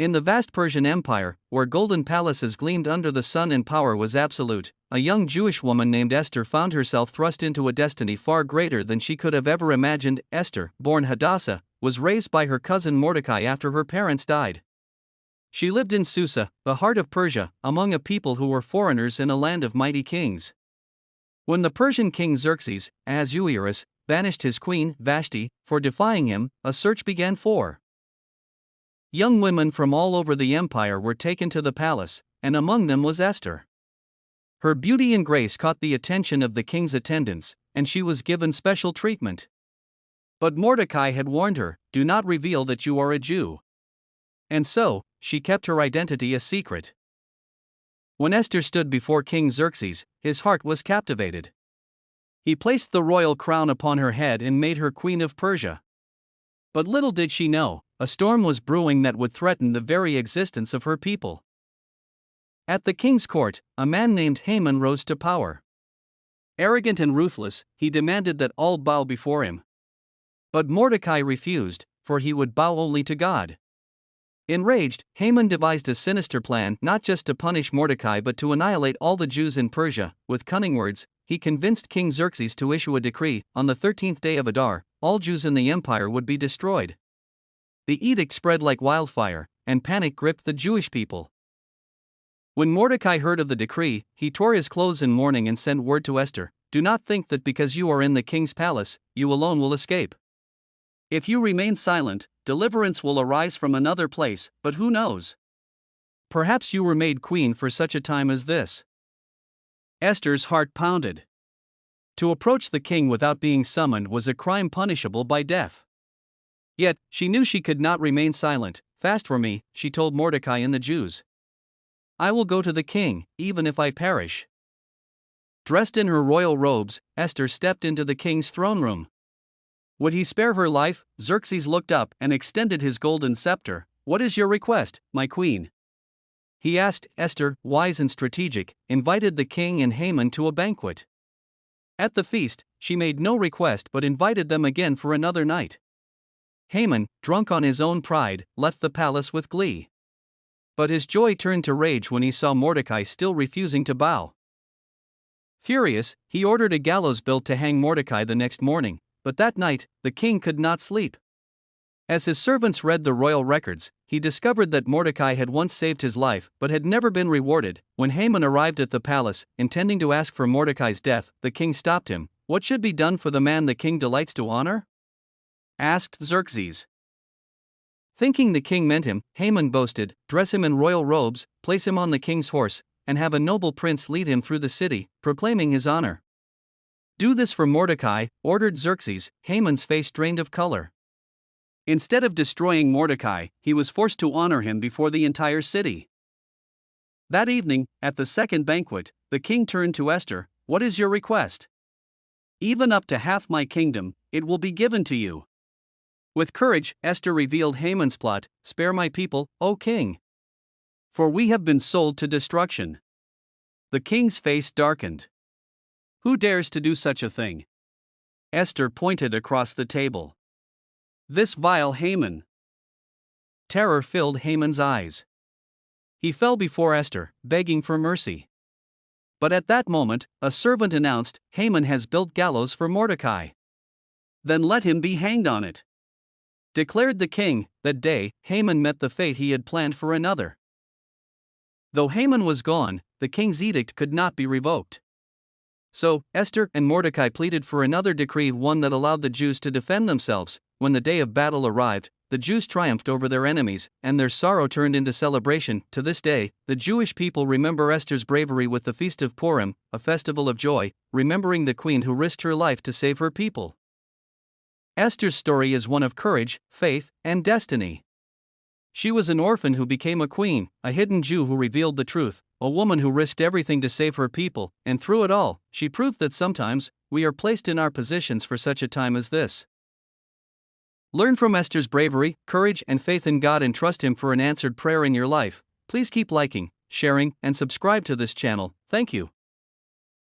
In the vast Persian Empire, where golden palaces gleamed under the sun and power was absolute, a young Jewish woman named Esther found herself thrust into a destiny far greater than she could have ever imagined. Esther, born Hadassah, was raised by her cousin Mordecai after her parents died. She lived in Susa, the heart of Persia, among a people who were foreigners in a land of mighty kings. When the Persian king Xerxes, Ahasuerus, banished his queen, Vashti, for defying him, a search began for young women from all over the empire were taken to the palace, and among them was Esther. Her beauty and grace caught the attention of the king's attendants, and she was given special treatment. But Mordecai had warned her, "Do not reveal that you are a Jew." And so, she kept her identity a secret. When Esther stood before King Xerxes, his heart was captivated. He placed the royal crown upon her head and made her queen of Persia. But little did she know, a storm was brewing that would threaten the very existence of her people. At the king's court, a man named Haman rose to power. Arrogant and ruthless, he demanded that all bow before him. But Mordecai refused, for he would bow only to God. Enraged, Haman devised a sinister plan not just to punish Mordecai but to annihilate all the Jews in Persia. With cunning words, he convinced King Xerxes to issue a decree: on the 13th day of Adar, all Jews in the empire would be destroyed. The edict spread like wildfire, and panic gripped the Jewish people. When Mordecai heard of the decree, he tore his clothes in mourning and sent word to Esther: "Do not think that because you are in the king's palace, you alone will escape. If you remain silent, deliverance will arise from another place, but who knows? Perhaps you were made queen for such a time as this." Esther's heart pounded. To approach the king without being summoned was a crime punishable by death. Yet, she knew she could not remain silent. "Fast for me," she told Mordecai and the Jews. "I will go to the king, even if I perish." Dressed in her royal robes, Esther stepped into the king's throne room. Would he spare her life? Xerxes looked up and extended his golden scepter. "What is your request, my queen?" He asked. Esther, wise and strategic, invited the king and Haman to a banquet. At the feast, she made no request but invited them again for another night. Haman, drunk on his own pride, left the palace with glee. But his joy turned to rage when he saw Mordecai still refusing to bow. Furious, he ordered a gallows built to hang Mordecai the next morning. But that night, the king could not sleep. As his servants read the royal records, he discovered that Mordecai had once saved his life but had never been rewarded. When Haman arrived at the palace, intending to ask for Mordecai's death, the king stopped him. "What should be done for the man the king delights to honor?" asked Xerxes. Thinking the king meant him, Haman boasted, "Dress him in royal robes, place him on the king's horse, and have a noble prince lead him through the city, proclaiming his honor." "Do this for Mordecai," ordered Xerxes. Haman's face drained of color. Instead of destroying Mordecai, he was forced to honor him before the entire city. That evening, at the second banquet, the king turned to Esther. "What is your request?" "Even up to half my kingdom, it will be given to you." With courage, Esther revealed Haman's plot: "Spare my people, O king, for we have been sold to destruction." The king's face darkened. "Who dares to do such a thing?" Esther pointed across the table. "This vile Haman." Terror filled Haman's eyes. He fell before Esther, begging for mercy. But at that moment, a servant announced, "Haman has built gallows for Mordecai." "Then let him be hanged on it," declared the king. That day, Haman met the fate he had planned for another. Though Haman was gone, the king's edict could not be revoked. So, Esther and Mordecai pleaded for another decree, one that allowed the Jews to defend themselves. When the day of battle arrived, the Jews triumphed over their enemies, and their sorrow turned into celebration. To this day, the Jewish people remember Esther's bravery with the Feast of Purim, a festival of joy, remembering the queen who risked her life to save her people. Esther's story is one of courage, faith, and destiny. She was an orphan who became a queen, a hidden Jew who revealed the truth, a woman who risked everything to save her people, and through it all, she proved that sometimes, we are placed in our positions for such a time as this. Learn from Esther's bravery, courage, and faith in God, and trust Him for an answered prayer in your life. Please keep liking, sharing, and subscribe to this channel. Thank you.